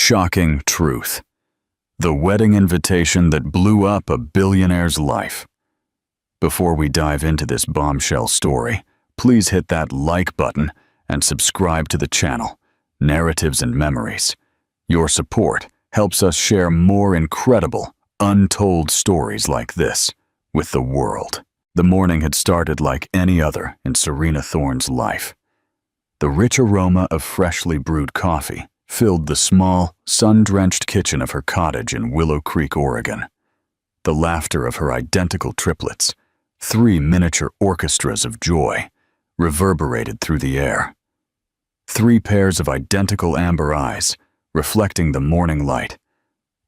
shocking truth. The wedding invitation that blew up a billionaire's life. Before we dive into this bombshell story, please hit that like button and subscribe to the channel, Narratives and Memories. Your support helps us share more incredible, untold stories like this with the world. The morning had started like any other in Serena Thorne's life. The rich aroma of freshly brewed coffee filled the small, sun-drenched kitchen of her cottage in Willow Creek, Oregon. The laughter of her identical triplets, 3 miniature orchestras of joy, reverberated through the air. 3 pairs of identical amber eyes, reflecting the morning light,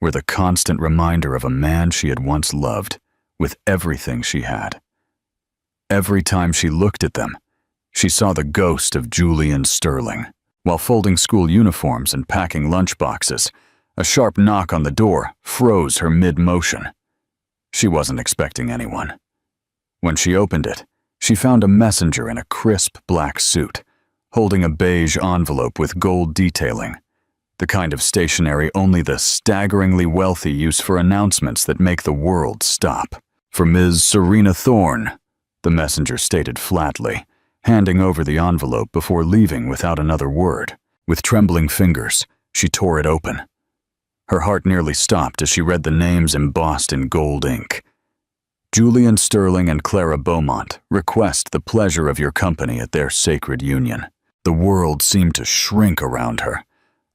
were the constant reminder of a man she had once loved with everything she had. Every time she looked at them, she saw the ghost of Julian Sterling. While folding school uniforms and packing lunchboxes, a sharp knock on the door froze her mid-motion. She wasn't expecting anyone. When she opened it, she found a messenger in a crisp black suit, holding a beige envelope with gold detailing, the kind of stationery only the staggeringly wealthy use for announcements that make the world stop. "For Ms. Serena Thorne," the messenger stated flatly, handing over the envelope before leaving without another word. With trembling fingers, she tore it open. Her heart nearly stopped as she read the names embossed in gold ink. "Julian Sterling and Clara Beaumont request the pleasure of your company at their sacred union." The world seemed to shrink around her.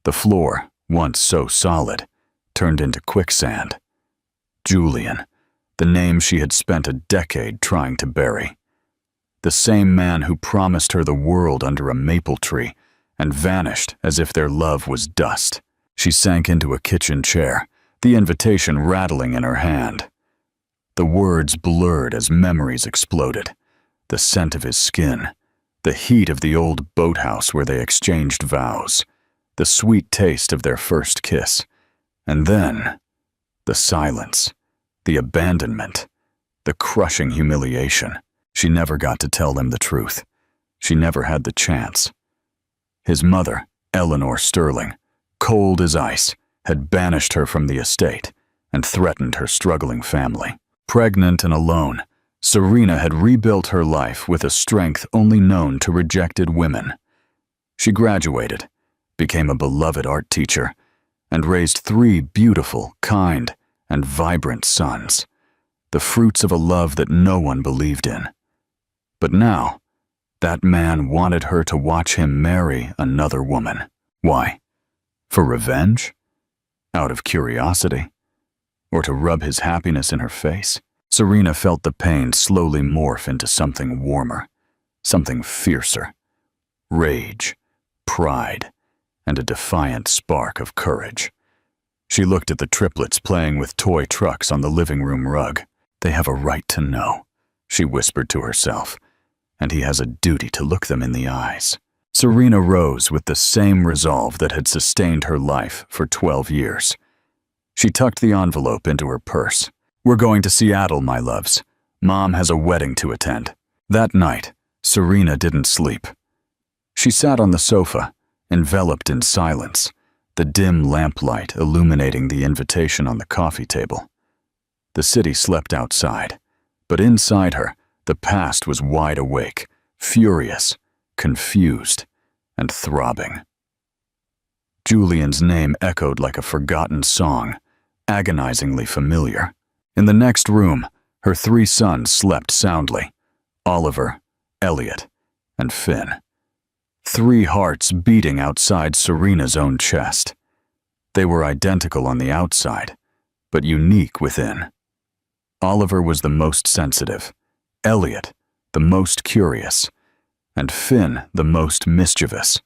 The floor, once so solid, turned into quicksand. Julian, the name she had spent a decade trying to bury. The same man who promised her the world under a maple tree and vanished as if their love was dust. She sank into a kitchen chair, the invitation rattling in her hand. The words blurred as memories exploded. The scent of his skin, the heat of the old boathouse where they exchanged vows, the sweet taste of their first kiss, and then the silence, the abandonment, the crushing humiliation. She never got to tell them the truth. She never had the chance. His mother, Eleanor Sterling, cold as ice, had banished her from the estate and threatened her struggling family. Pregnant and alone, Serena had rebuilt her life with a strength only known to rejected women. She graduated, became a beloved art teacher, and raised 3 beautiful, kind, and vibrant sons, the fruits of a love that no one believed in. But now, that man wanted her to watch him marry another woman. Why? For revenge? Out of curiosity? Or to rub his happiness in her face? Serena felt the pain slowly morph into something warmer, something fiercer. Rage, pride, and a defiant spark of courage. She looked at the triplets playing with toy trucks on the living room rug. "They have a right to know," she whispered to herself, "and he has a duty to look them in the eyes." Serena rose with the same resolve that had sustained her life for 12 years. She tucked the envelope into her purse. "We're going to Seattle, my loves. Mom has a wedding to attend." That night, Serena didn't sleep. She sat on the sofa, enveloped in silence, the dim lamplight illuminating the invitation on the coffee table. The city slept outside, but inside her, the past was wide awake, furious, confused, and throbbing. Julian's name echoed like a forgotten song, agonizingly familiar. In the next room, her 3 sons slept soundly: Oliver, Elliot, and Finn. 3 hearts beating outside Serena's own chest. They were identical on the outside, but unique within. Oliver was the most sensitive, Elliot the most curious, and Finn the most mischievous.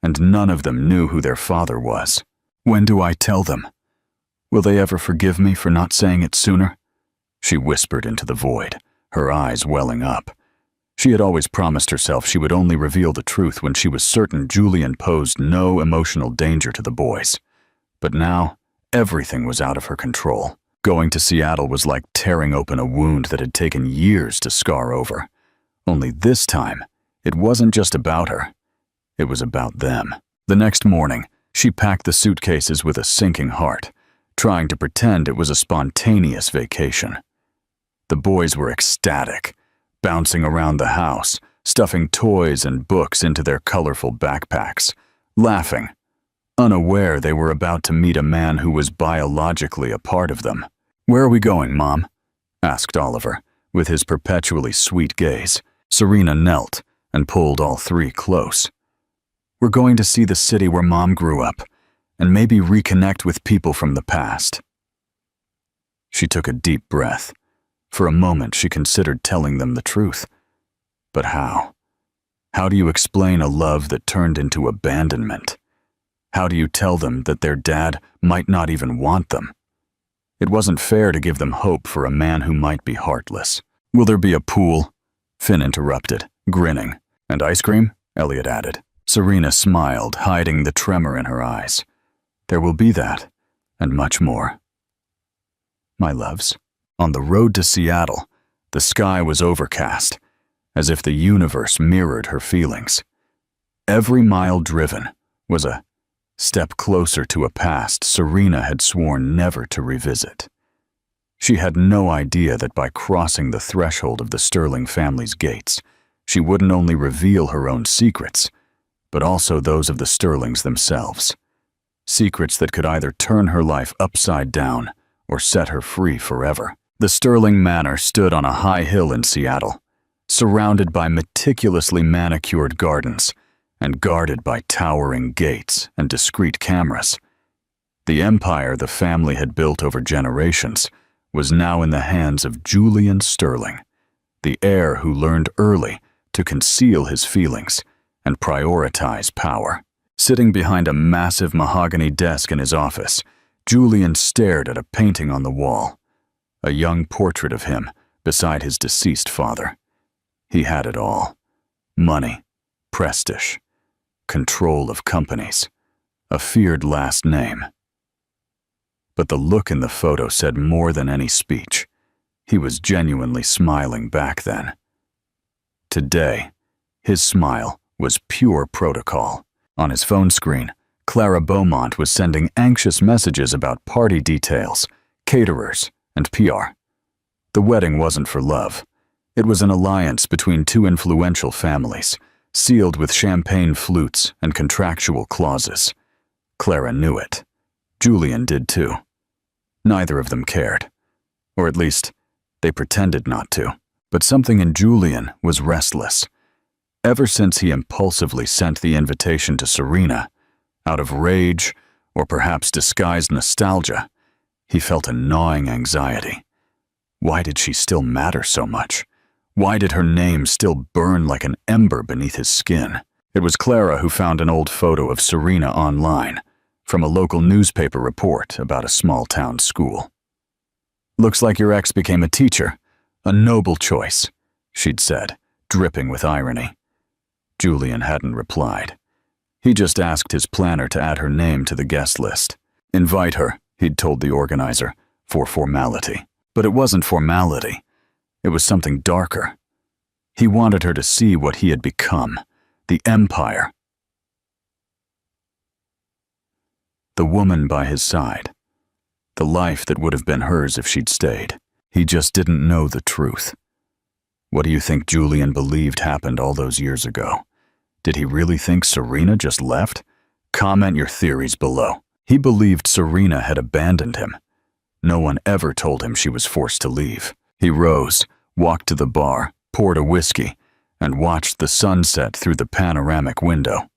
And none of them knew who their father was. "When do I tell them? Will they ever forgive me for not saying it sooner?" She whispered into the void, her eyes welling up. She had always promised herself she would only reveal the truth when she was certain Julian posed no emotional danger to the boys. But now, everything was out of her control. Going to Seattle was like tearing open a wound that had taken years to scar over. Only this time, it wasn't just about her. It was about them. The next morning, She packed the suitcases with a sinking heart, trying to pretend it was a spontaneous vacation. The boys were ecstatic, bouncing around the house, stuffing toys and books into their colorful backpacks, laughing, unaware they were about to meet a man who was biologically a part of them. "Where are we going, Mom?" asked Oliver, with his perpetually sweet gaze. Serena knelt and pulled all three close. "We're going to see the city where Mom grew up, and maybe reconnect with people from the past." She took a deep breath. For a moment, she considered telling them the truth. But how? How do you explain a love that turned into abandonment? How do you tell them that their dad might not even want them? It wasn't fair to give them hope for a man who might be heartless. "Will there be a pool?" Finn interrupted, grinning. "And ice cream?" Elliot added. Serena smiled, hiding the tremor in her eyes. "There will be that, and much more." My loves. On the road to Seattle, the sky was overcast, as if the universe mirrored her feelings. Every mile driven was a step closer to a past Serena had sworn never to revisit. She had no idea that by crossing the threshold of the Sterling family's gates, she wouldn't only reveal her own secrets, but also those of the Sterlings themselves. Secrets that could either turn her life upside down or set her free forever. The Sterling Manor stood on a high hill in Seattle, surrounded by meticulously manicured gardens and guarded by towering gates and discreet cameras. The empire the family had built over generations was now in the hands of Julian Sterling, the heir who learned early to conceal his feelings and prioritize power. Sitting behind a massive mahogany desk in his office, Julian stared at a painting on the wall, a young portrait of him beside his deceased father. He had it all: money, prestige, control of companies, a feared last name. But the look in the photo said more than any speech. He was genuinely smiling back then. Today, his smile was pure protocol. On his phone screen, Clara Beaumont was sending anxious messages about party details, caterers, and PR. The wedding wasn't for love. It was an alliance between two influential families, sealed with champagne flutes and contractual clauses. Clara knew it. Julian did too. Neither of them cared. Or at least, they pretended not to. But something in Julian was restless. Ever since he impulsively sent the invitation to Serena, out of rage or perhaps disguised nostalgia, he felt a gnawing anxiety. Why did she still matter so much? Why did her name still burn like an ember beneath his skin? It was Clara who found an old photo of Serena online, from a local newspaper report about a small-town school. "Looks like your ex became a teacher. A noble choice," she'd said, dripping with irony. Julian hadn't replied. He just asked his planner to add her name to the guest list. Invite her, he'd told the organizer, for formality. But it wasn't formality. It was something darker. He wanted her to see what he had become, the empire. The woman by his side. The life that would have been hers if she'd stayed. He just didn't know the truth. What do you think Julian believed happened all those years ago? Did he really think Serena just left? Comment your theories below. He believed Serena had abandoned him. No one ever told him she was forced to leave. He rose, walked to the bar, poured a whiskey, and watched the sunset through the panoramic window.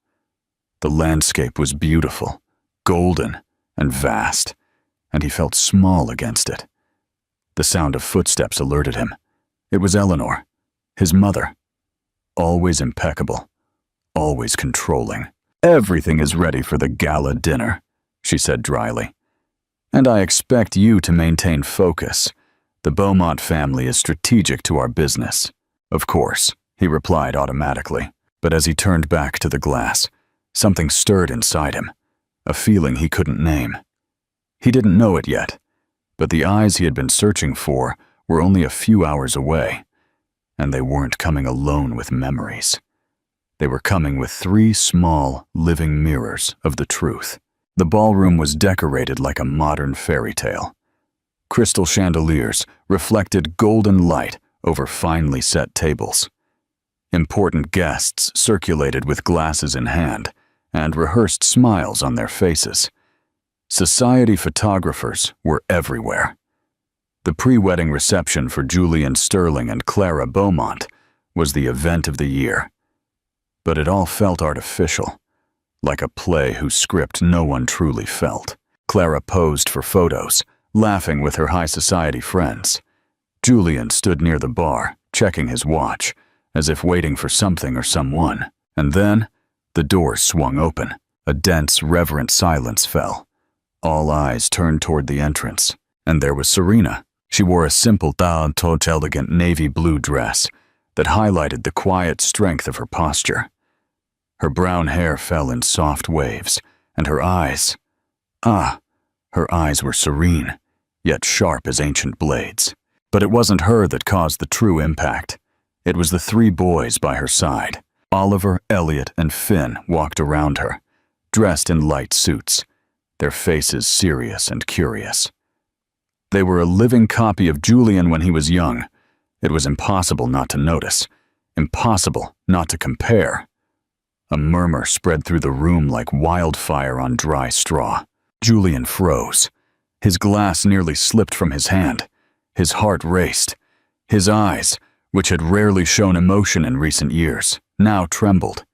The landscape was beautiful, golden, and vast, and he felt small against it. The sound of footsteps alerted him. It was Eleanor, his mother. Always impeccable, always controlling. "Everything is ready for the gala dinner," she said dryly. "And I expect you to maintain focus. The Beaumont family is strategic to our business." "Of course," he replied automatically. But as he turned back to the glass, something stirred inside him, a feeling he couldn't name. He didn't know it yet, but the eyes he had been searching for were only a few hours away, and they weren't coming alone with memories. They were coming with 3 small, living mirrors of the truth. The ballroom was decorated like a modern fairy tale. Crystal chandeliers reflected golden light over finely set tables. Important guests circulated with glasses in hand and rehearsed smiles on their faces. Society photographers were everywhere. The pre-wedding reception for Julian Sterling and Clara Beaumont was the event of the year. But it all felt artificial, like a play whose script no one truly felt. Clara posed for photos, laughing with her high society friends. Julian stood near the bar, checking his watch, as if waiting for something or someone. And then, the doors swung open. A dense, reverent silence fell. All eyes turned toward the entrance, and there was Serena. She wore a simple, elegant navy blue dress that highlighted the quiet strength of her posture. Her brown hair fell in soft waves, and her eyes were serene, yet sharp as ancient blades. But it wasn't her that caused the true impact. It was the three boys by her side. Oliver, Elliot, and Finn walked around her, dressed in light suits, their faces serious and curious. They were a living copy of Julian when he was young. It was impossible not to notice, impossible not to compare. A murmur spread through the room like wildfire on dry straw. Julian froze. His glass nearly slipped from his hand. His heart raced. His eyes, which had rarely shown emotion in recent years, now trembled.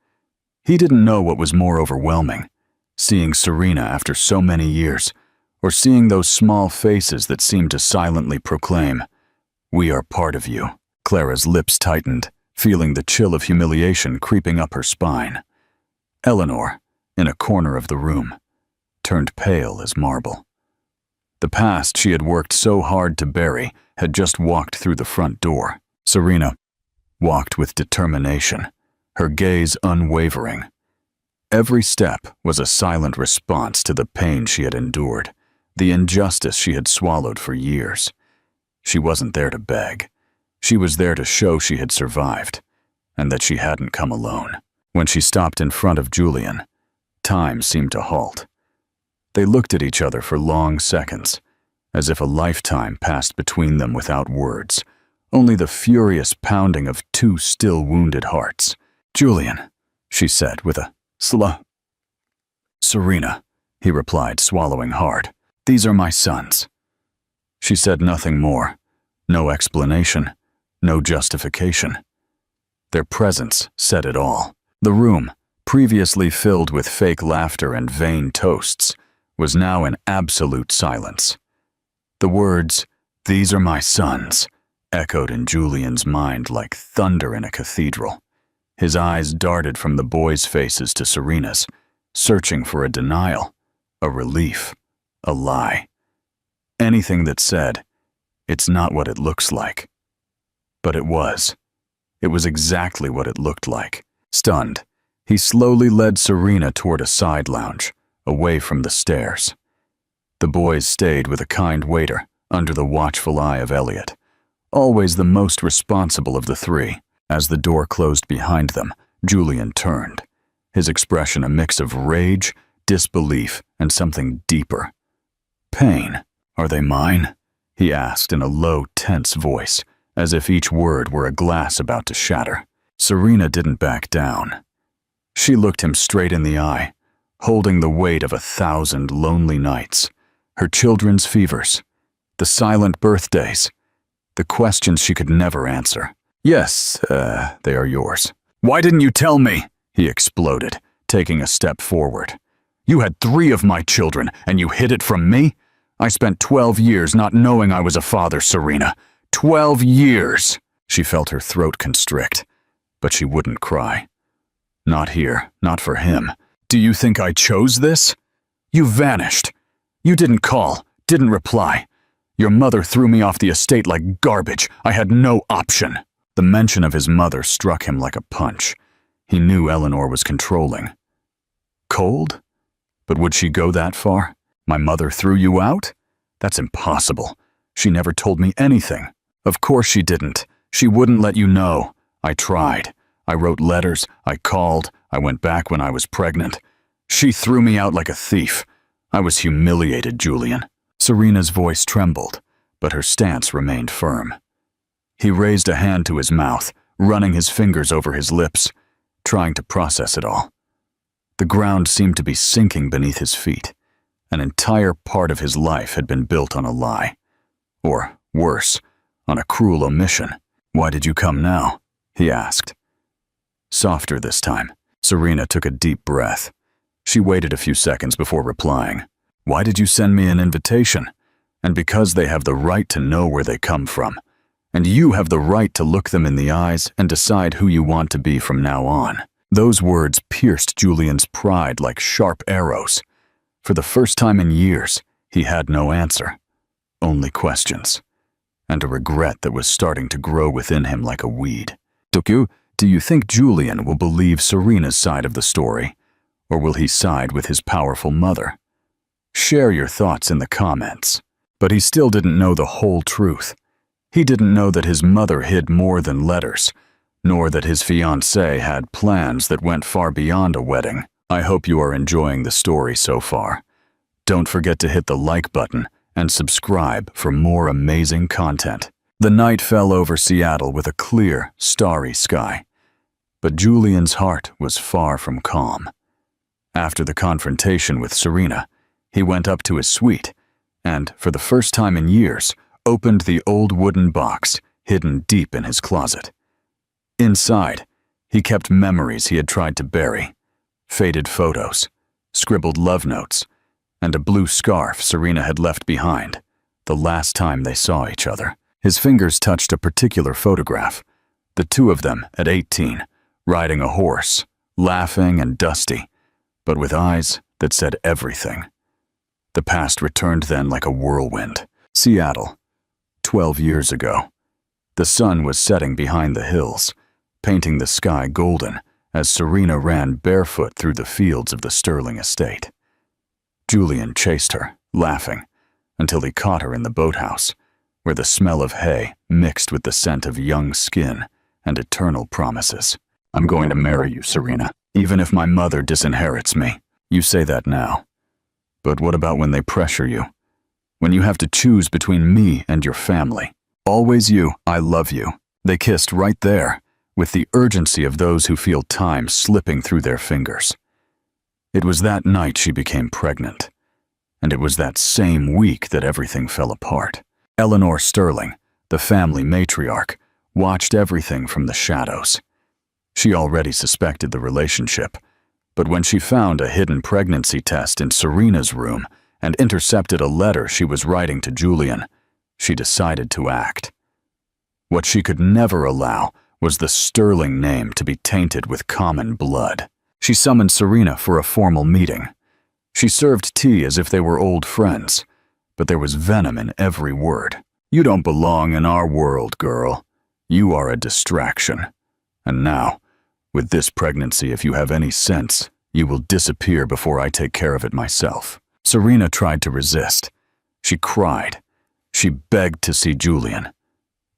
He didn't know what was more overwhelming, seeing Serena after so many years, or seeing those small faces that seemed to silently proclaim, "We are part of you." Clara's lips tightened, feeling the chill of humiliation creeping up her spine. Eleanor, in a corner of the room, turned pale as marble. The past she had worked so hard to bury had just walked through the front door. Serena walked with determination, her gaze unwavering. Every step was a silent response to the pain she had endured, the injustice she had swallowed for years. She wasn't there to beg. She was there to show she had survived, and that she hadn't come alone. When she stopped in front of Julian, time seemed to halt. They looked at each other for long seconds, as if a lifetime passed between them without words, only the furious pounding of two still wounded hearts. "Julian," she said with a slow. "Serena," he replied, swallowing hard. "These are my sons." She said nothing more, no explanation, no justification. Their presence said it all. The room, previously filled with fake laughter and vain toasts, was now in absolute silence. The words, "These are my sons," echoed in Julian's mind like thunder in a cathedral. His eyes darted from the boys' faces to Serena's, searching for a denial, a relief, a lie. Anything that said, "It's not what it looks like." But it was. It was exactly what it looked like. Stunned, he slowly led Serena toward a side lounge, away from the stairs. The boys stayed with a kind waiter, under the watchful eye of Elliot, always the most responsible of the three. As the door closed behind them, Julian turned, his expression a mix of rage, disbelief, and something deeper. "Pain, are they mine?" he asked in a low, tense voice, as if each word were a glass about to shatter. Serena didn't back down. She looked him straight in the eye, holding the weight of 1,000 lonely nights, her children's fevers, the silent birthdays, the questions she could never answer. "Yes, they are yours." "Why didn't you tell me?" he exploded, taking a step forward. "You had 3 of my children, and you hid it from me? I spent 12 years not knowing I was a father, Serena. 12 years!" She felt her throat constrict, but she wouldn't cry. "Not here, not for him. Do you think I chose this? You vanished. You didn't call, didn't reply. Your mother threw me off the estate like garbage. I had no option." The mention of his mother struck him like a punch. He knew Eleanor was controlling. Cold? But would she go that far? "My mother threw you out? That's impossible. She never told me anything." "Of course she didn't. She wouldn't let you know. I tried. I wrote letters. I called. I went back when I was pregnant. She threw me out like a thief. I was humiliated, Julian. Serena's voice trembled, but her stance remained firm. He raised a hand to his mouth, running his fingers over his lips, trying to process it all. The ground seemed to be sinking beneath his feet. An entire part of his life had been built on a lie. Or, worse, on a cruel omission. "Why did you come now?" he asked. Softer this time, Serena took a deep breath. She waited a few seconds before replying. "Why did you send me an invitation? And because they have the right to know where they come from. And you have the right to look them in the eyes and decide who you want to be from now on." Those words pierced Julian's pride like sharp arrows. For the first time in years, he had no answer. Only questions. And a regret that was starting to grow within him like a weed. "Do you think Julian will believe Serena's side of the story? Or will he side with his powerful mother? Share your thoughts in the comments." But he still didn't know the whole truth. He didn't know that his mother hid more than letters, nor that his fiancée had plans that went far beyond a wedding. I hope you are enjoying the story so far. Don't forget to hit the like button and subscribe for more amazing content. The night fell over Seattle with a clear, starry sky. But Julian's heart was far from calm. After the confrontation with Serena, he went up to his suite and, for the first time in years, opened the old wooden box hidden deep in his closet. Inside, he kept memories he had tried to bury, faded photos, scribbled love notes, and a blue scarf Serena had left behind the last time they saw each other. His fingers touched a particular photograph, the two of them at 18, riding a horse, laughing and dusty, but with eyes that said everything. The past returned then like a whirlwind. Seattle, 12 years ago. The sun was setting behind the hills, painting the sky golden as Serena ran barefoot through the fields of the Sterling estate. Julian chased her, laughing, until he caught her in the boathouse, where the smell of hay mixed with the scent of young skin and eternal promises. "I'm going to marry you, Serena, even if my mother disinherits me." You say that now. But what about when they pressure you? When you have to choose between me and your family? "Always you, I love you." They kissed right there, with the urgency of those who feel time slipping through their fingers. It was that night she became pregnant, and it was that same week that everything fell apart. Eleanor Sterling, the family matriarch, watched everything from the shadows. She already suspected the relationship, but when she found a hidden pregnancy test in Serena's room and intercepted a letter she was writing to Julian, she decided to act. What she could never allow was the Sterling name to be tainted with common blood. She summoned Serena for a formal meeting. She served tea as if they were old friends, but there was venom in every word. "You don't belong in our world, girl. You are a distraction. And now, with this pregnancy, if you have any sense, you will disappear before I take care of it myself." Serena tried to resist. She cried. She begged to see Julian,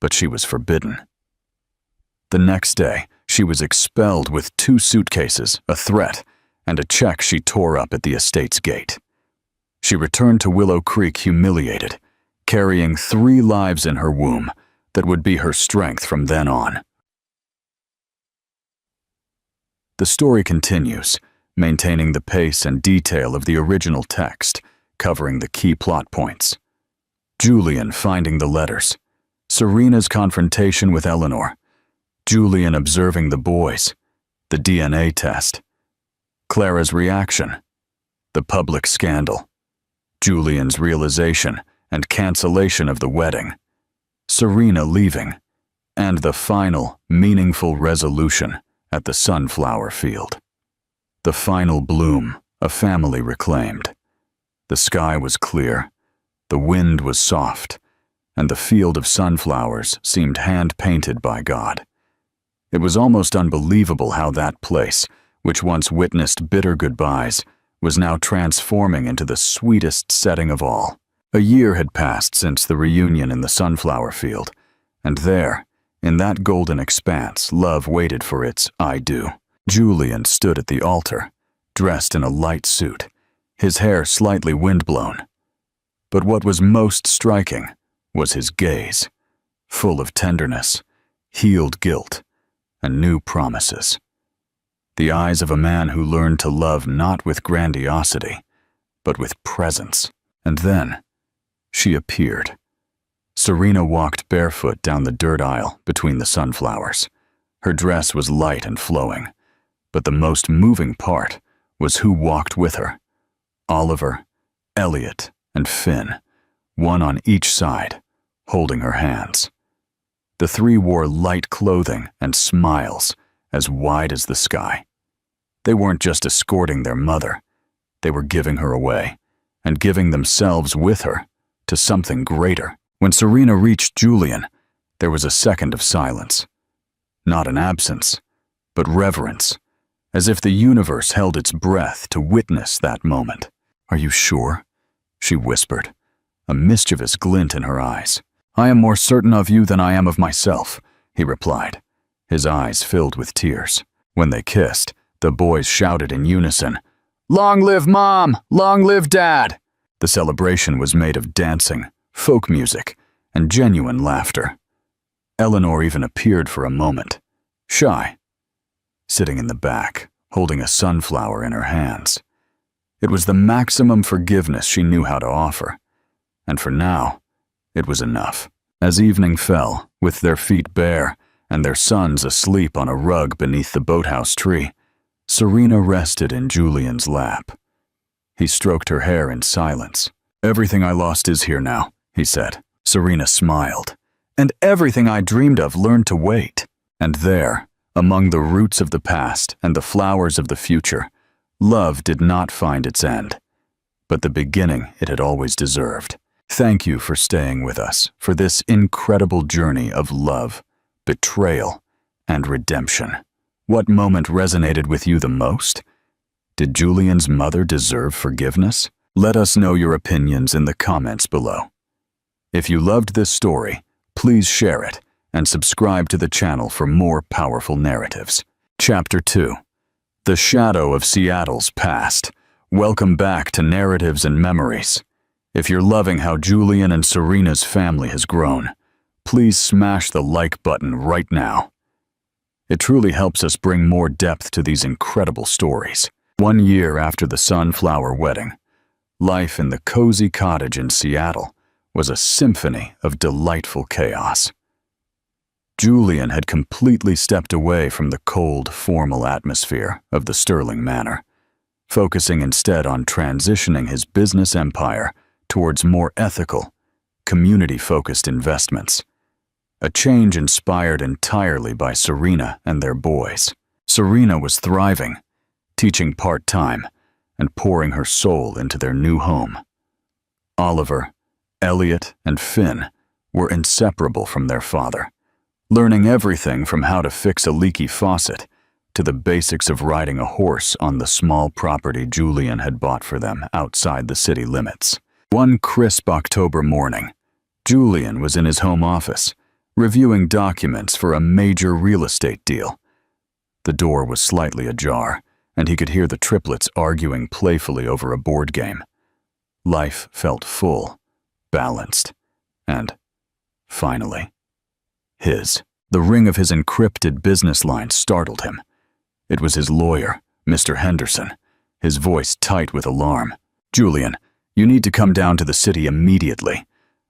but she was forbidden. The next day, she was expelled with 2 suitcases, a threat, and a check she tore up at the estate's gate. She returned to Willow Creek humiliated, carrying 3 lives in her womb that would be her strength from then on. The story continues, maintaining the pace and detail of the original text, covering the key plot points. Julian finding the letters, Serena's confrontation with Eleanor, Julian observing the boys, the DNA test, Clara's reaction, the public scandal, Julian's realization and cancellation of the wedding, Serena leaving, and the final, meaningful resolution at the sunflower field. The final bloom, a family reclaimed. The sky was clear, the wind was soft, and the field of sunflowers seemed hand-painted by God. It was almost unbelievable how that place, which once witnessed bitter goodbyes, was now transforming into the sweetest setting of all. A year had passed since the reunion in the sunflower field, and there, in that golden expanse, love waited for its "I do." Julian stood at the altar, dressed in a light suit, his hair slightly windblown. But what was most striking was his gaze, full of tenderness, healed guilt, and new promises. The eyes of a man who learned to love not with grandiosity, but with presence. And then, she appeared. Serena walked barefoot down the dirt aisle between the sunflowers. Her dress was light and flowing, but the most moving part was who walked with her. Oliver, Elliot, and Finn, one on each side, holding her hands. The three wore light clothing and smiles as wide as the sky. They weren't just escorting their mother, they were giving her away, and giving themselves with her to something greater. When Serena reached Julian, there was a second of silence. Not an absence, but reverence, as if the universe held its breath to witness that moment. "Are you sure?" she whispered, a mischievous glint in her eyes. "I am more certain of you than I am of myself," he replied, his eyes filled with tears. When they kissed, the boys shouted in unison, "Long live Mom! Long live Dad!" The celebration was made of dancing, folk music, and genuine laughter. Eleanor even appeared for a moment, shy, sitting in the back, holding a sunflower in her hands. It was the maximum forgiveness she knew how to offer, and for now, it was enough. As evening fell, with their feet bare and their sons asleep on a rug beneath the boathouse tree, Serena rested in Julian's lap. He stroked her hair in silence. "Everything I lost is here now," he said. Serena smiled. "And everything I dreamed of learned to wait." And there, among the roots of the past and the flowers of the future, love did not find its end, but the beginning it had always deserved. Thank you for staying with us for this incredible journey of love, betrayal, and redemption. What moment resonated with you the most? Did Julian's mother deserve forgiveness? Let us know your opinions in the comments below. If you loved this story, please share it and subscribe to the channel for more powerful narratives. Chapter 2. The Shadow of Seattle's Past. Welcome back to Narratives and Memories. If you're loving how Julian and Serena's family has grown, please smash the like button right now. It truly helps us bring more depth to these incredible stories. 1 year after the Sunflower wedding, life in the cozy cottage in Seattle was a symphony of delightful chaos. Julian had completely stepped away from the cold, formal atmosphere of the Sterling Manor, focusing instead on transitioning his business empire towards more ethical, community-focused investments. A change inspired entirely by Serena and their boys. Serena was thriving, teaching part-time, and pouring her soul into their new home. Oliver, Elliot, and Finn were inseparable from their father, learning everything from how to fix a leaky faucet to the basics of riding a horse on the small property Julian had bought for them outside the city limits. One crisp October morning, Julian was in his home office, reviewing documents for a major real estate deal. The door was slightly ajar, and he could hear the triplets arguing playfully over a board game. Life felt full, balanced, and, finally, his. The ring of his encrypted business line startled him. It was his lawyer, Mr. Henderson, his voice tight with alarm. "Julian, you need to come down to the city immediately.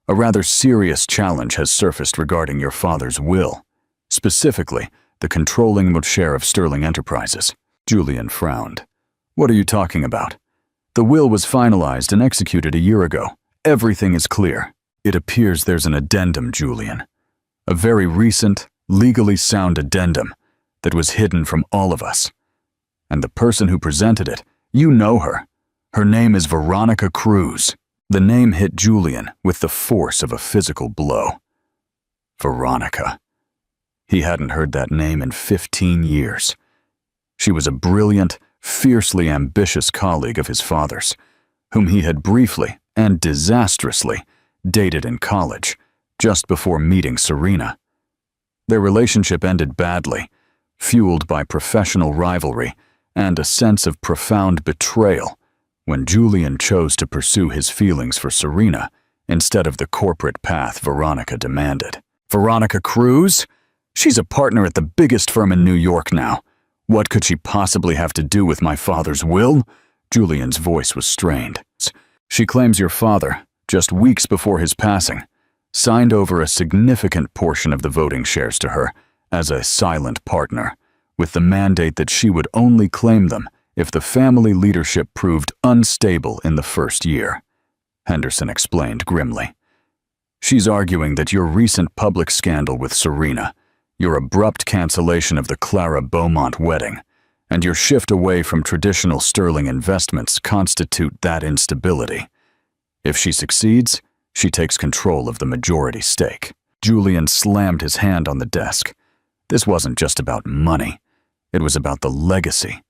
A rather serious challenge has surfaced regarding your father's will, specifically the controlling share of Sterling Enterprises." Julian frowned. "What are you talking about? The will was finalized and executed a year ago. Everything is clear." "It appears there's an addendum, Julian. A very recent, legally sound addendum that was hidden from all of us. And the person who presented it, you know her. Her name is Veronica Cruz." The name hit Julian with the force of a physical blow. Veronica. He hadn't heard that name in 15 years. She was a brilliant, fiercely ambitious colleague of his father's, whom he had briefly and disastrously dated in college, just before meeting Serena. Their relationship ended badly, fueled by professional rivalry and a sense of profound betrayal, when Julian chose to pursue his feelings for Serena instead of the corporate path Veronica demanded. Veronica Cruz? She's a partner at the biggest firm in New York now. What could she possibly have to do with my father's will? Julian's voice was strained. She claims your father, just weeks before his passing, signed over a significant portion of the voting shares to her as a silent partner, with the mandate that she would only claim them if the family leadership proved unstable in the first year, Henderson explained grimly. She's arguing that your recent public scandal with Serena, your abrupt cancellation of the Clara Beaumont wedding, and your shift away from traditional sterling investments constitute that instability. If she succeeds, she takes control of the majority stake. Julian slammed his hand on the desk. This wasn't just about money. It was about the legacy,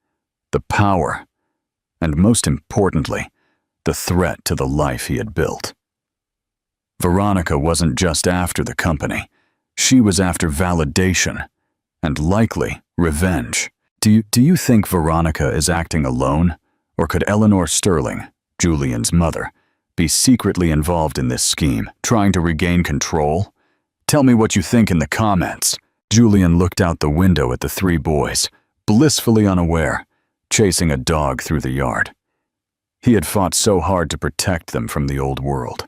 the power, and most importantly, the threat to the life he had built. Veronica wasn't just after the company. She was after validation, and likely revenge. Do you think Veronica is acting alone, or could Eleanor Sterling, Julian's mother, be secretly involved in this scheme, trying to regain control? Tell me what you think in the comments. Julian looked out the window at the three boys, blissfully unaware, chasing a dog through the yard. He had fought so hard to protect them from the old world.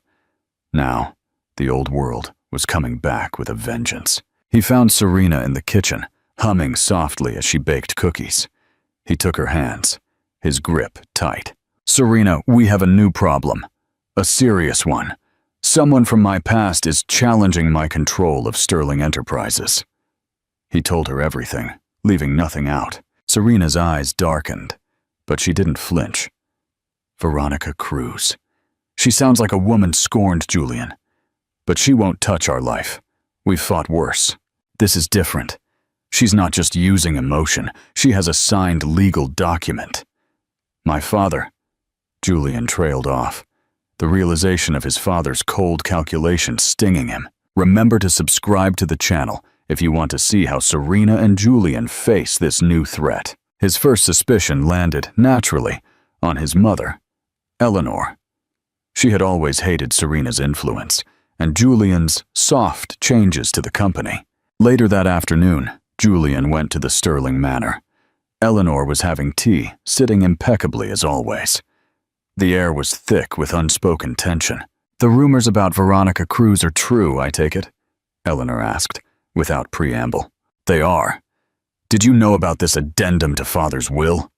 Now, the old world was coming back with a vengeance. He found Serena in the kitchen, humming softly as she baked cookies. He took her hands, his grip tight. Serena, we have a new problem. A serious one. Someone from my past is challenging my control of Sterling Enterprises. He told her everything, leaving nothing out. Serena's eyes darkened, but she didn't flinch. Veronica Cruz. She sounds like a woman scorned, Julian. But she won't touch our life. We've fought worse. This is different. She's not just using emotion. She has a signed legal document. My father. Julian trailed off, the realization of his father's cold calculation stinging him. Remember to subscribe to the channel if you want to see how Serena and Julian face this new threat. His first suspicion landed, naturally, on his mother, Eleanor. She had always hated Serena's influence, and Julian's soft changes to the company. Later that afternoon, Julian went to the Sterling Manor. Eleanor was having tea, sitting impeccably as always. The air was thick with unspoken tension. The rumors about Veronica Cruz are true, I take it? Eleanor asked, without preamble. They are. Did you know about this addendum to Father's will?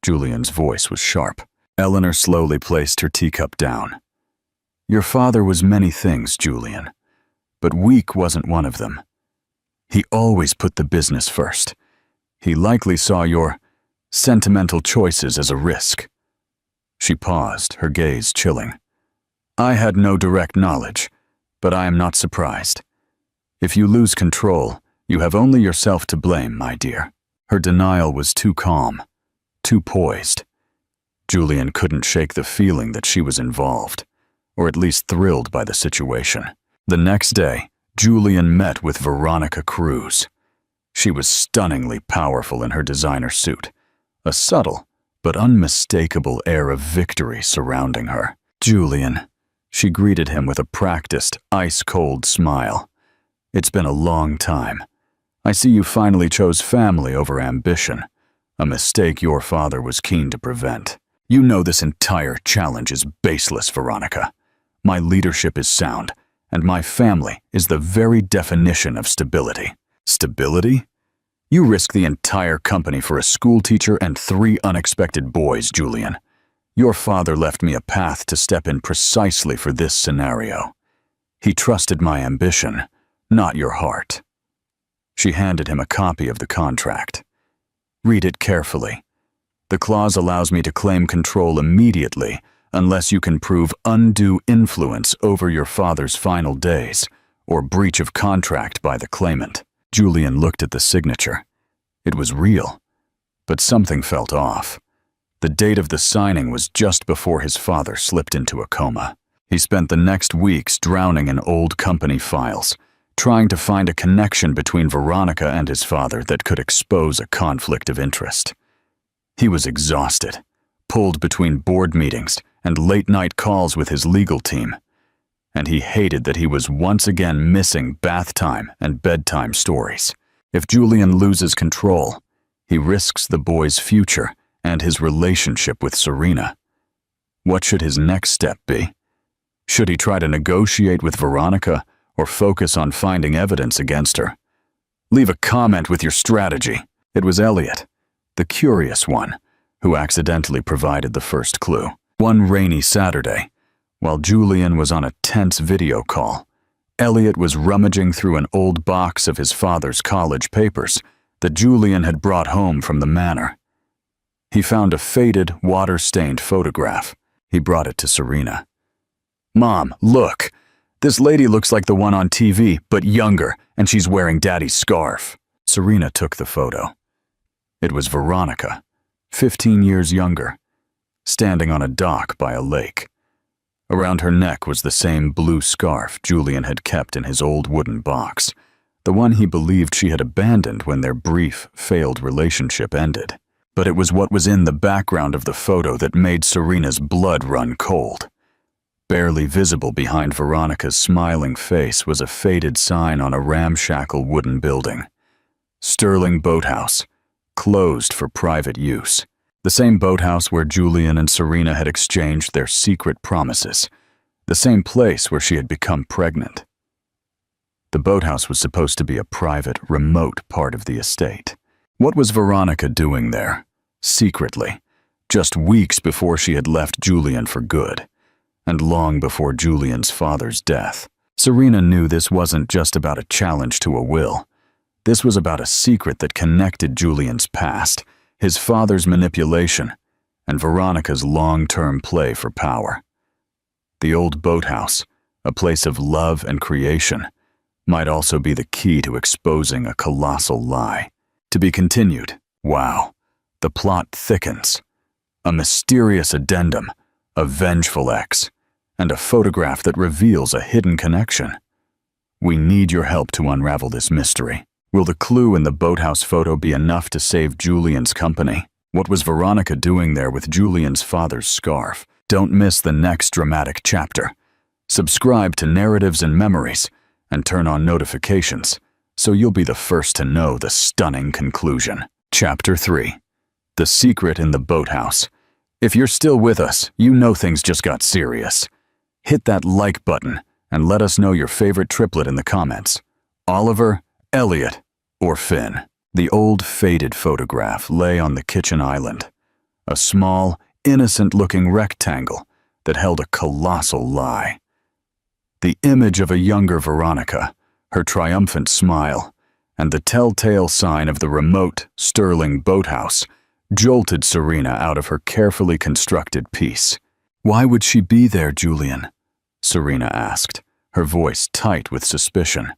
Julian's voice was sharp. Eleanor slowly placed her teacup down. Your father was many things, Julian, but weak wasn't one of them. He always put the business first. He likely saw your sentimental choices as a risk. She paused, her gaze chilling. I had no direct knowledge, but I am not surprised. If you lose control, you have only yourself to blame, my dear. Her denial was too calm, too poised. Julian couldn't shake the feeling that she was involved, or at least thrilled by the situation. The next day, Julian met with Veronica Cruz. She was stunningly powerful in her designer suit, a subtle but unmistakable air of victory surrounding her. Julian, she greeted him with a practiced, ice-cold smile. It's been a long time. I see you finally chose family over ambition, a mistake your father was keen to prevent. You know this entire challenge is baseless, Veronica. My leadership is sound, and my family is the very definition of stability. Stability? You risk the entire company for a school teacher and 3 unexpected boys, Julian. Your father left me a path to step in precisely for this scenario. He trusted my ambition, not your heart. She handed him a copy of the contract. Read it carefully. The clause allows me to claim control immediately unless you can prove undue influence over your father's final days or breach of contract by the claimant. Julian looked at the signature. It was real, but something felt off. The date of the signing was just before his father slipped into a coma. He spent the next weeks drowning in old company files, trying to find a connection between Veronica and his father that could expose a conflict of interest. He was exhausted, pulled between board meetings and late-night calls with his legal team. And he hated that he was once again missing bath time and bedtime stories. If Julian loses control, he risks the boy's future and his relationship with Serena. What should his next step be? Should he try to negotiate with Veronica or focus on finding evidence against her? Leave a comment with your strategy. It was Elliot, the curious one, who accidentally provided the first clue. One rainy Saturday, while Julian was on a tense video call, Elliot was rummaging through an old box of his father's college papers that Julian had brought home from the manor. He found a faded, water-stained photograph. He brought it to Serena. "Mom, look! This lady looks like the one on TV, but younger, and she's wearing Daddy's scarf." Serena took the photo. It was Veronica, 15 years younger, standing on a dock by a lake. Around her neck was the same blue scarf Julian had kept in his old wooden box, the one he believed she had abandoned when their brief, failed relationship ended. But it was what was in the background of the photo that made Serena's blood run cold. Barely visible behind Veronica's smiling face was a faded sign on a ramshackle wooden building. Sterling Boathouse, closed for private use. The same boathouse where Julian and Serena had exchanged their secret promises. The same place where she had become pregnant. The boathouse was supposed to be a private, remote part of the estate. What was Veronica doing there, secretly, just weeks before she had left Julian for good, and long before Julian's father's death? Serena knew this wasn't just about a challenge to a will. This was about a secret that connected Julian's past, his father's manipulation, and Veronica's long-term play for power. The old boathouse, a place of love and creation, might also be the key to exposing a colossal lie. To be continued. Wow, the plot thickens. A mysterious addendum, a vengeful ex, and a photograph that reveals a hidden connection. We need your help to unravel this mystery. Will the clue in the boathouse photo be enough to save Julian's company? What was Veronica doing there with Julian's father's scarf? Don't miss the next dramatic chapter. Subscribe to Narratives and Memories and turn on notifications so you'll be the first to know the stunning conclusion. Chapter 3. The Secret in the Boathouse. If you're still with us, you know things just got serious. Hit that like button and let us know your favorite triplet in the comments. Oliver, Elliot, or Finn. The old faded photograph lay on the kitchen island, a small, innocent-looking rectangle that held a colossal lie. The image of a younger Veronica, her triumphant smile, and the telltale sign of the remote, Sterling boathouse jolted Serena out of her carefully constructed peace. "Why would she be there, Julian?" Serena asked, her voice tight with suspicion.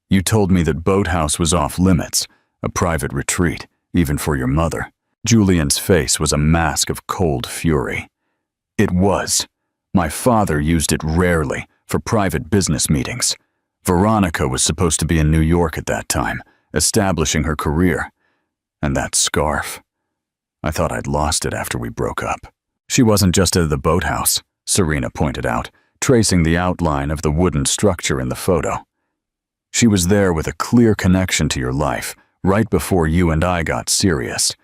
"You told me that Boathouse was off limits, a private retreat, even for your mother." Julian's face was a mask of cold fury. "It was. My father used it rarely, for private business meetings. Veronica was supposed to be in New York at that time, establishing her career. And that scarf. I thought I'd lost it after we broke up." "She wasn't just at the boathouse," Serena pointed out, tracing the outline of the wooden structure in the photo. "She was there with a clear connection to your life, right before you and I got serious,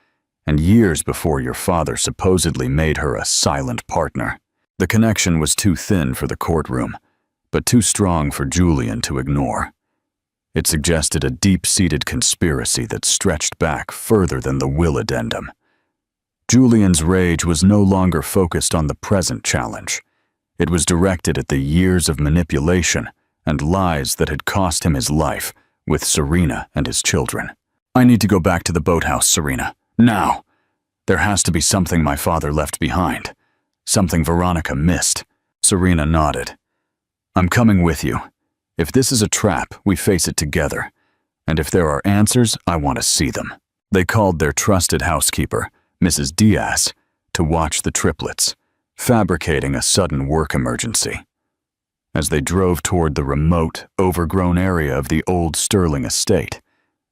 and years before your father supposedly made her a silent partner." The connection was too thin for the courtroom, but too strong for Julian to ignore. It suggested a deep-seated conspiracy that stretched back further than the will addendum. Julian's rage was no longer focused on the present challenge. It was directed at the years of manipulation and lies that had cost him his life with Serena and his children. "I need to go back to the boathouse, Serena. Now! There has to be something my father left behind. Something Veronica missed." Serena nodded. "I'm coming with you. If this is a trap, we face it together. And if there are answers, I want to see them." They called their trusted housekeeper, Mrs. Diaz, to watch the triplets, fabricating a sudden work emergency. As they drove toward the remote, overgrown area of the old Sterling estate,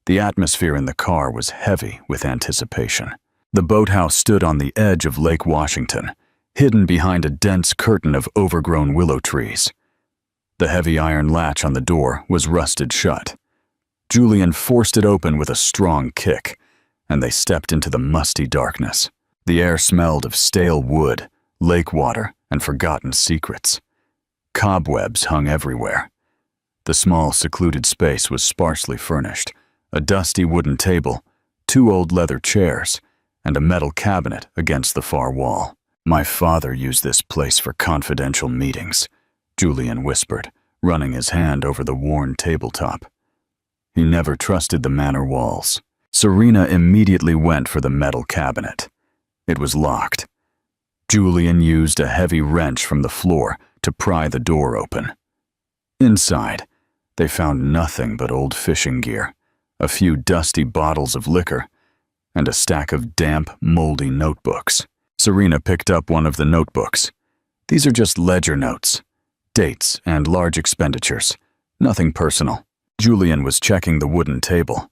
the atmosphere in the car was heavy with anticipation. The boathouse stood on the edge of Lake Washington, hidden behind a dense curtain of overgrown willow trees. The heavy iron latch on the door was rusted shut. Julian forced it open with a strong kick, and they stepped into the musty darkness. The air smelled of stale wood, lake water, and forgotten secrets. Cobwebs hung everywhere. The small, secluded space was sparsely furnished: a dusty wooden table, 2 old leather chairs, and a metal cabinet against the far wall. "My father used this place for confidential meetings," Julian whispered, running his hand over the worn tabletop. He never trusted the manor walls. Serena immediately went for the metal cabinet. It was locked. Julian used a heavy wrench from the floor to pry the door open. Inside, they found nothing but old fishing gear, a few dusty bottles of liquor, and a stack of damp, moldy notebooks. Serena picked up one of the notebooks. "These are just ledger notes, dates, and large expenditures. Nothing personal." Julian was checking the wooden table.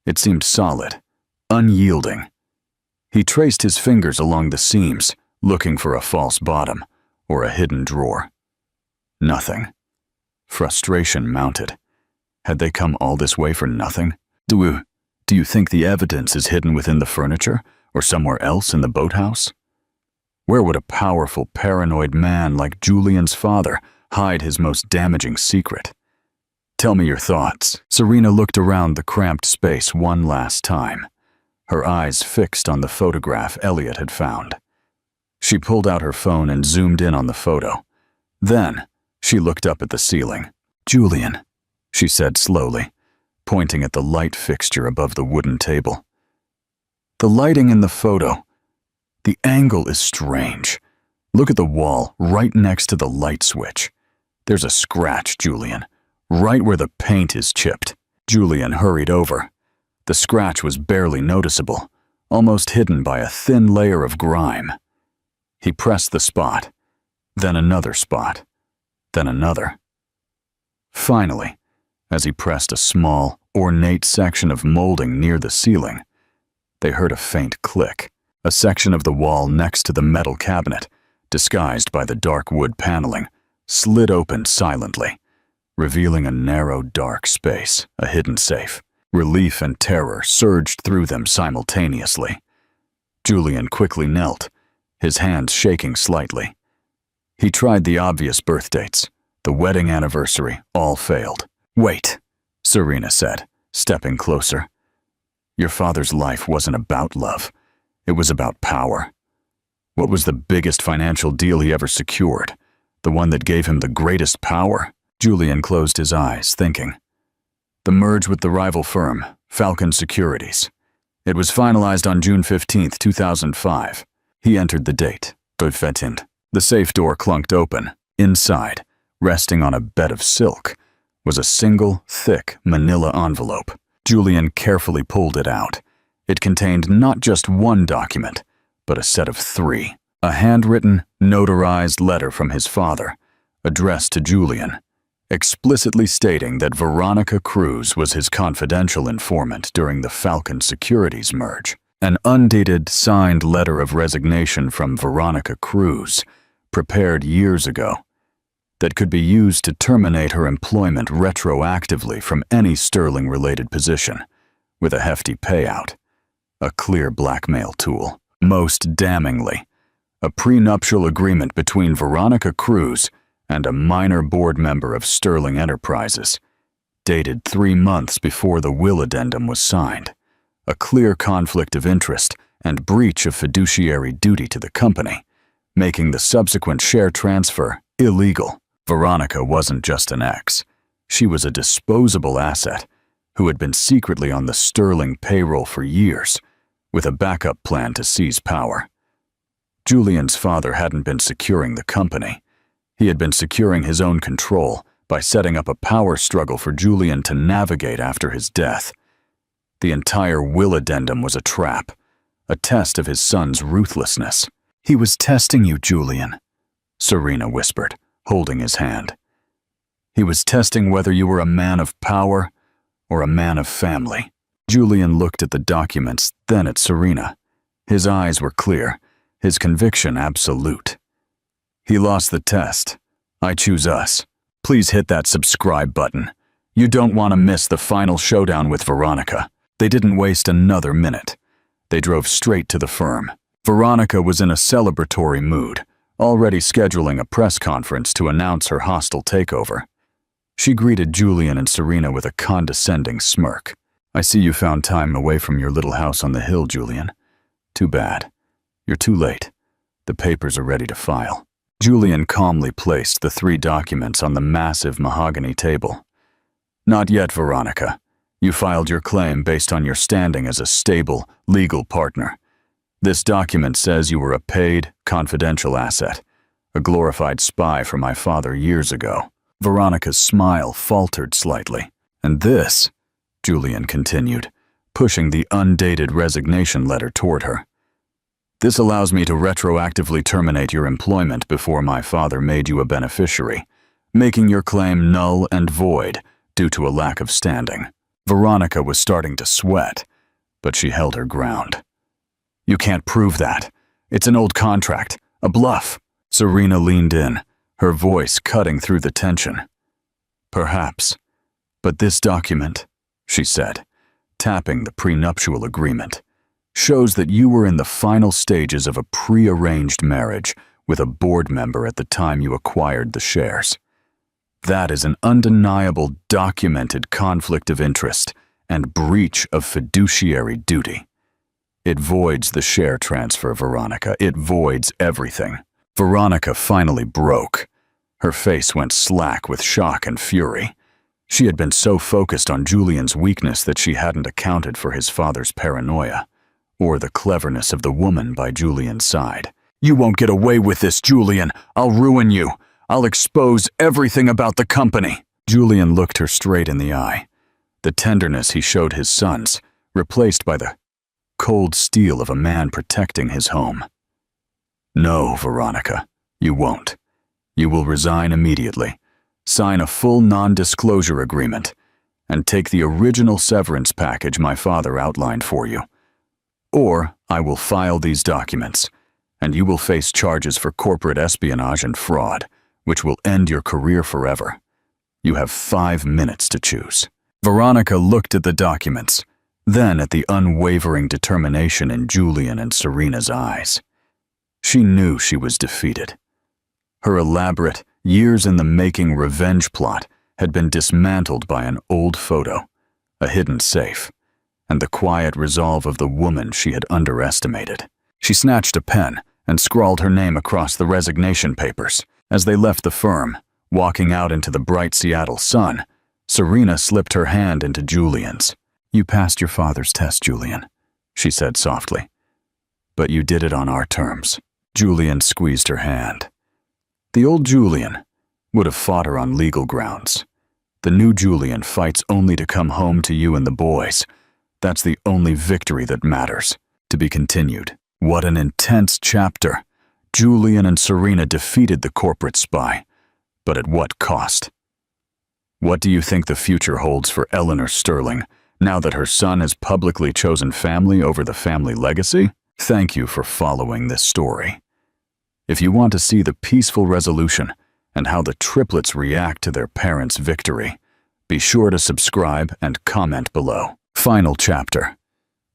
It seemed solid, unyielding. He traced his fingers along the seams, looking for a false bottom or a hidden drawer. Nothing. Frustration mounted. Had they come all this way for nothing? Do you think the evidence is hidden within the furniture or somewhere else in the boathouse? Where would a powerful, paranoid man like Julian's father hide his most damaging secret? "Tell me your thoughts." Serena looked around the cramped space one last time, her eyes fixed on the photograph Elliot had found. She pulled out her phone and zoomed in on the photo. Then, she looked up at the ceiling. "Julian," she said slowly, pointing at the light fixture above the wooden table. "The lighting in the photo, the angle is strange. Look at the wall right next to the light switch. There's a scratch, Julian, right where the paint is chipped." Julian hurried over. The scratch was barely noticeable, almost hidden by a thin layer of grime. He pressed the spot, then another spot, then another. Finally, as he pressed a small, ornate section of molding near the ceiling, they heard a faint click. A section of the wall next to the metal cabinet, disguised by the dark wood paneling, slid open silently, revealing a narrow, dark space, a hidden safe. Relief and terror surged through them simultaneously. Julian quickly knelt, his hands shaking slightly. He tried the obvious birth dates, the wedding anniversary, all failed. "Wait," Serena said, stepping closer. "Your father's life wasn't about love. It was about power. What was the biggest financial deal he ever secured? The one that gave him the greatest power?" Julian closed his eyes, thinking. "The merge with the rival firm, Falcon Securities. It was finalized on June 15, 2005. He entered the date. The safe door clunked open. Inside, resting on a bed of silk, was a single, thick manila envelope. Julian carefully pulled it out. It contained not just one document, but a set of 3. A handwritten, notarized letter from his father, addressed to Julian, explicitly stating that Veronica Cruz was his confidential informant during the Falcon Securities merge. An undated, signed letter of resignation from Veronica Cruz, prepared years ago, that could be used to terminate her employment retroactively from any Sterling-related position, with a hefty payout. A clear blackmail tool. Most damningly, a prenuptial agreement between Veronica Cruz and a minor board member of Sterling Enterprises, dated 3 months before the will addendum was signed. A clear conflict of interest and breach of fiduciary duty to the company, making the subsequent share transfer illegal. Veronica wasn't just an ex. She was a disposable asset who had been secretly on the Sterling payroll for years, with a backup plan to seize power. Julian's father hadn't been securing the company. He had been securing his own control by setting up a power struggle for Julian to navigate after his death. The entire will addendum was a trap, a test of his son's ruthlessness. "He was testing you, Julian," Serena whispered, holding his hand. "He was testing whether you were a man of power or a man of family." Julian looked at the documents, then at Serena, His eyes were clear, his conviction absolute. He lost the test. I choose us. Please hit that subscribe button. You don't want to miss the final showdown with Veronica. They didn't waste another minute. They drove straight to the firm. Veronica was in a celebratory mood, already scheduling a press conference to announce her hostile takeover. She greeted Julian and Serena with a condescending smirk. I see you found time away from your little house on the hill, Julian. Too bad. You're too late. The papers are ready to file. Julian calmly placed the 3 documents on the massive mahogany table. Not yet, Veronica. You filed your claim based on your standing as a stable, legal partner. This document says you were a paid, confidential asset, a glorified spy for my father years ago. Veronica's smile faltered slightly. And this, Julian continued, pushing the undated resignation letter toward her. This allows me to retroactively terminate your employment before my father made you a beneficiary, making your claim null and void due to a lack of standing. Veronica was starting to sweat, but she held her ground. You can't prove that. It's an old contract, a bluff. Serena leaned in, her voice cutting through the tension. Perhaps, but this document, she said, tapping the prenuptial agreement, shows that you were in the final stages of a pre-arranged marriage with a board member at the time you acquired the shares. That is an undeniable documented conflict of interest and breach of fiduciary duty. It voids the share transfer, Veronica. It voids everything. Veronica finally broke. Her face went slack with shock and fury. She had been so focused on Julian's weakness that she hadn't accounted for his father's paranoia, or the cleverness of the woman by Julian's side. You won't get away with this, Julian. I'll ruin you. I'll expose everything about the company. Julian looked her straight in the eye. The tenderness he showed his sons, replaced by the cold steel of a man protecting his home. No, Veronica, you won't. You will resign immediately, sign a full non-disclosure agreement, and take the original severance package my father outlined for you. Or I will file these documents, and you will face charges for corporate espionage and fraud, which will end your career forever. You have 5 minutes to choose. Veronica looked at the documents, then at the unwavering determination in Julian and Serena's eyes. She knew she was defeated. Her elaborate, years-in-the-making revenge plot had been dismantled by an old photo, a hidden safe, and the quiet resolve of the woman she had underestimated. She snatched a pen and scrawled her name across the resignation papers. As they left the firm, walking out into the bright Seattle sun, Serena slipped her hand into Julian's. You passed your father's test, Julian, she said softly. But you did it on our terms. Julian squeezed her hand. The old Julian would have fought her on legal grounds. The new Julian fights only to come home to you and the boys. That's the only victory that matters. To be continued. What an intense chapter. Julian and Serena defeated the corporate spy, but at what cost? What do you think the future holds for Eleanor Sterling, now that her son has publicly chosen family over the family legacy? Thank you for following this story. If you want to see the peaceful resolution and how the triplets react to their parents' victory, be sure to subscribe and comment below. Final chapter.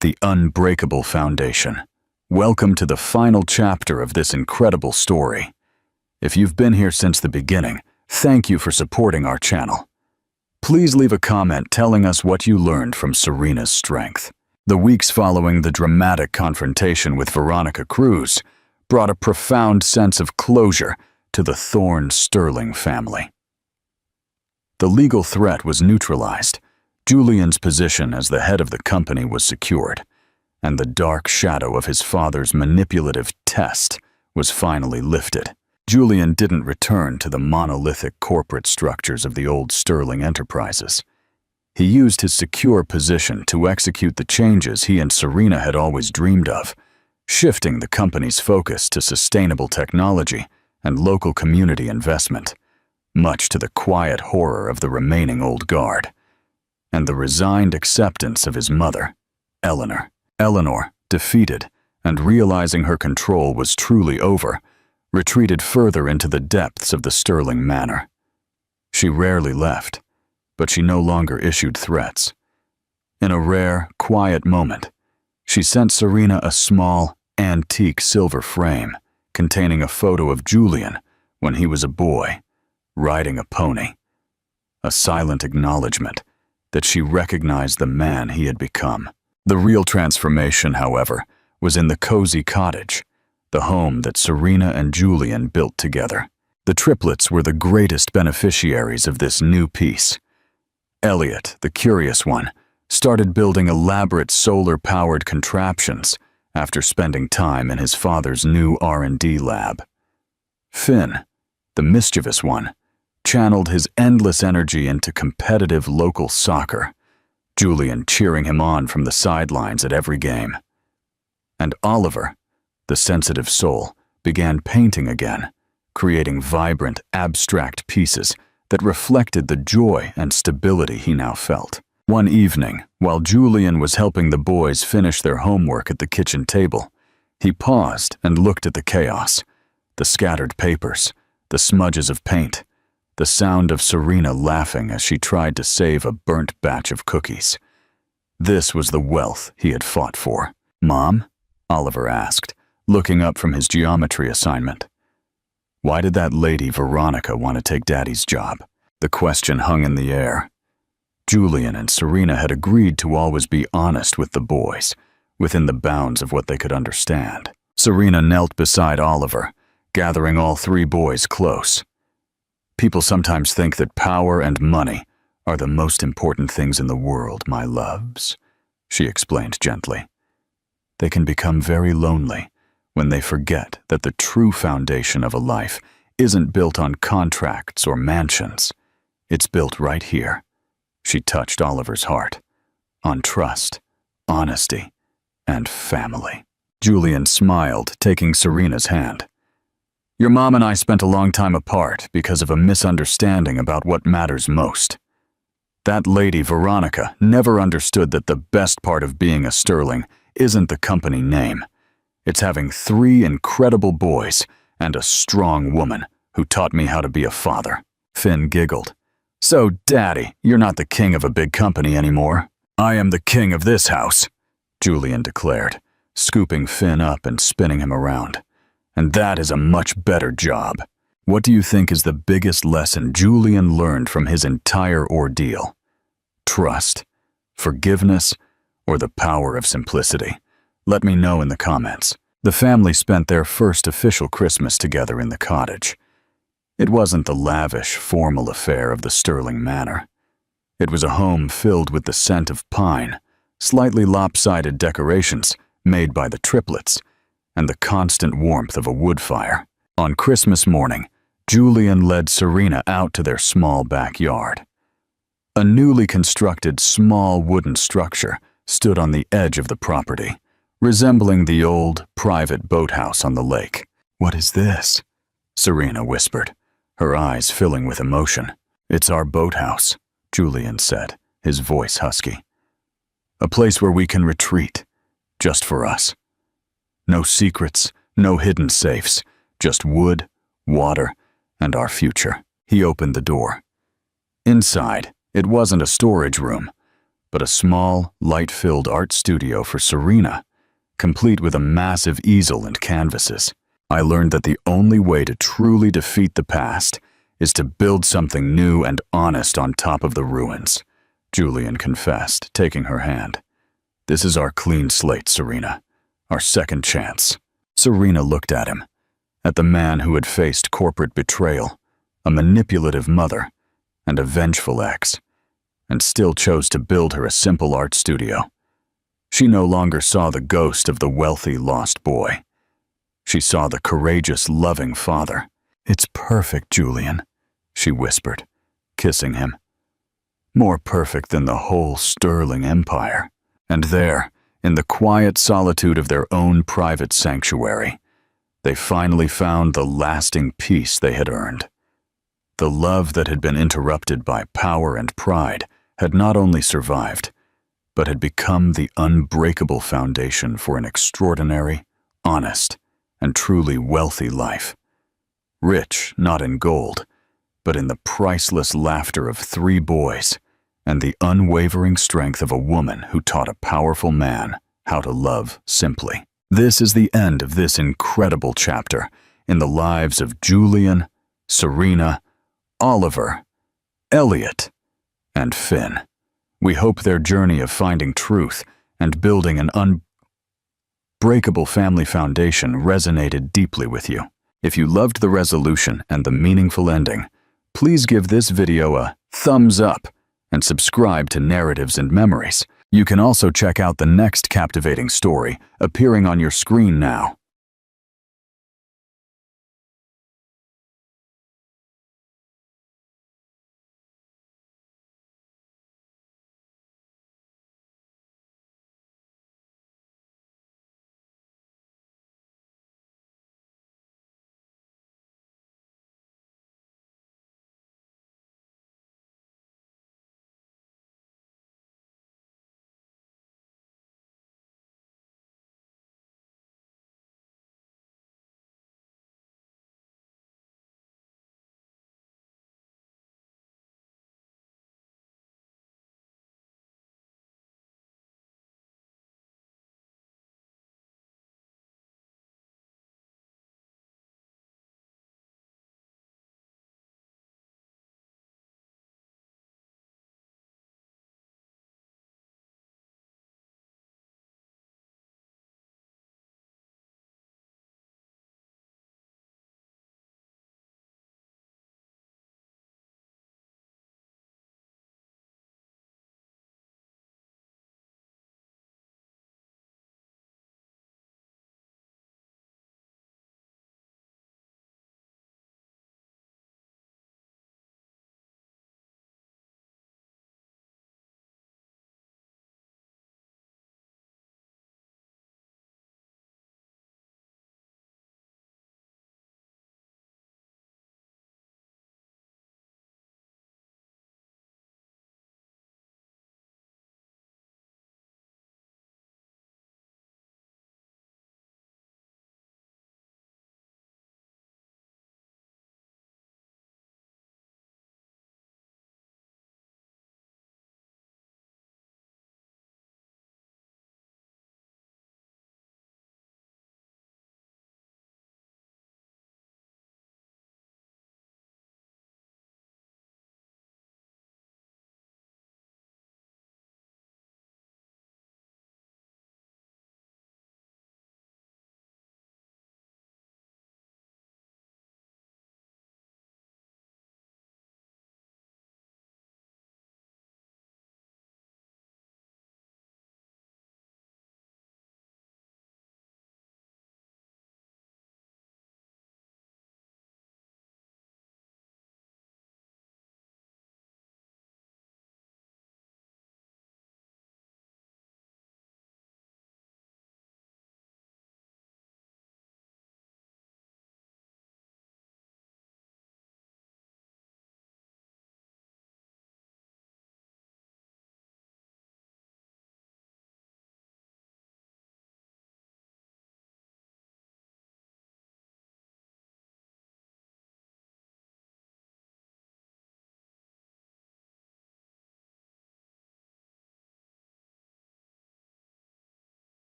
The Unbreakable Foundation. Welcome to the final chapter of this incredible story. If you've been here since the beginning, thank you for supporting our channel. Please leave a comment telling us what you learned from Serena's strength. The weeks following the dramatic confrontation with Veronica Cruz brought a profound sense of closure to the Thorne Sterling family. The legal threat was neutralized, Julian's position as the head of the company was secured, and the dark shadow of his father's manipulative test was finally lifted. Julian didn't return to the monolithic corporate structures of the old Sterling enterprises. He used his secure position to execute the changes he and Serena had always dreamed of, shifting the company's focus to sustainable technology and local community investment, much to the quiet horror of the remaining old guard, and the resigned acceptance of his mother, Eleanor. Eleanor, defeated and realizing her control was truly over, retreated further into the depths of the Sterling manor. She rarely left, but she no longer issued threats. In a rare, quiet moment, she sent Serena a small, antique silver frame containing a photo of Julian when he was a boy, riding a pony. A silent acknowledgement that she recognized the man he had become. The real transformation, however, was in the cozy cottage, the home that Serena and Julian built together. The triplets were the greatest beneficiaries of this new peace. Elliot, the curious one, started building elaborate solar-powered contraptions after spending time in his father's new R&D lab. Finn, the mischievous one, channeled his endless energy into competitive local soccer, Julian cheering him on from the sidelines at every game. And Oliver, the sensitive soul, began painting again, creating vibrant, abstract pieces that reflected the joy and stability he now felt. One evening, while Julian was helping the boys finish their homework at the kitchen table, he paused and looked at the chaos, the scattered papers, the smudges of paint, the sound of Serena laughing as she tried to save a burnt batch of cookies. This was the wealth he had fought for. "Mom?" Oliver asked, looking up from his geometry assignment. Why did that lady Veronica want to take Daddy's job? The question hung in the air. Julian and Serena had agreed to always be honest with the boys, within the bounds of what they could understand. Serena knelt beside Oliver, gathering all three boys close. "People sometimes think that power and money are the most important things in the world, my loves," she explained gently. "They can become very lonely when they forget that the true foundation of a life isn't built on contracts or mansions. It's built right here." She touched Oliver's heart. "On trust, honesty, and family." Julian smiled, taking Serena's hand. "Your mom and I spent a long time apart because of a misunderstanding about what matters most. That lady Veronica never understood that the best part of being a Sterling isn't the company name. It's having 3 incredible boys and a strong woman who taught me how to be a father." Finn giggled. "So, Daddy, you're not the king of a big company anymore." "I am the king of this house," Julian declared, scooping Finn up and spinning him around. "And that is a much better job." What do you think is the biggest lesson Julian learned from his entire ordeal? Trust, forgiveness, or the power of simplicity? Let me know in the comments. The family spent their first official Christmas together in the cottage. It wasn't the lavish, formal affair of the Sterling manor. It was a home filled with the scent of pine, slightly lopsided decorations made by the triplets, and the constant warmth of a wood fire. On Christmas morning, Julian led Serena out to their small backyard. A newly constructed small wooden structure stood on the edge of the property, resembling the old, private boathouse on the lake. "What is this?" Serena whispered, her eyes filling with emotion. "It's our boathouse," Julian said, his voice husky. "A place where we can retreat, just for us. No secrets, no hidden safes, just wood, water, and our future." He opened the door. Inside, it wasn't a storage room, but a small, light-filled art studio for Serena, complete with a massive easel and canvases. "I learned that the only way to truly defeat the past is to build something new and honest on top of the ruins," Julian confessed, taking her hand. "This is our clean slate, Serena, our second chance." Serena looked at him, at the man who had faced corporate betrayal, a manipulative mother, and a vengeful ex, and still chose to build her a simple art studio. She no longer saw the ghost of the wealthy lost boy. She saw the courageous, loving father. "It's perfect, Julian," she whispered, kissing him. "More perfect than the whole Sterling Empire." And there, in the quiet solitude of their own private sanctuary, they finally found the lasting peace they had earned. The love that had been interrupted by power and pride had not only survived, but had become the unbreakable foundation for an extraordinary, honest, and truly wealthy life. Rich not in gold, but in the priceless laughter of 3 boys and the unwavering strength of a woman who taught a powerful man how to love simply. This is the end of this incredible chapter in the lives of Julian, Serena, Oliver, Elliot, and Finn. We hope their journey of finding truth and building an unbreakable family foundation resonated deeply with you. If you loved the resolution and the meaningful ending, please give this video a thumbs up and subscribe to Narratives and Memories. You can also check out the next captivating story appearing on your screen now.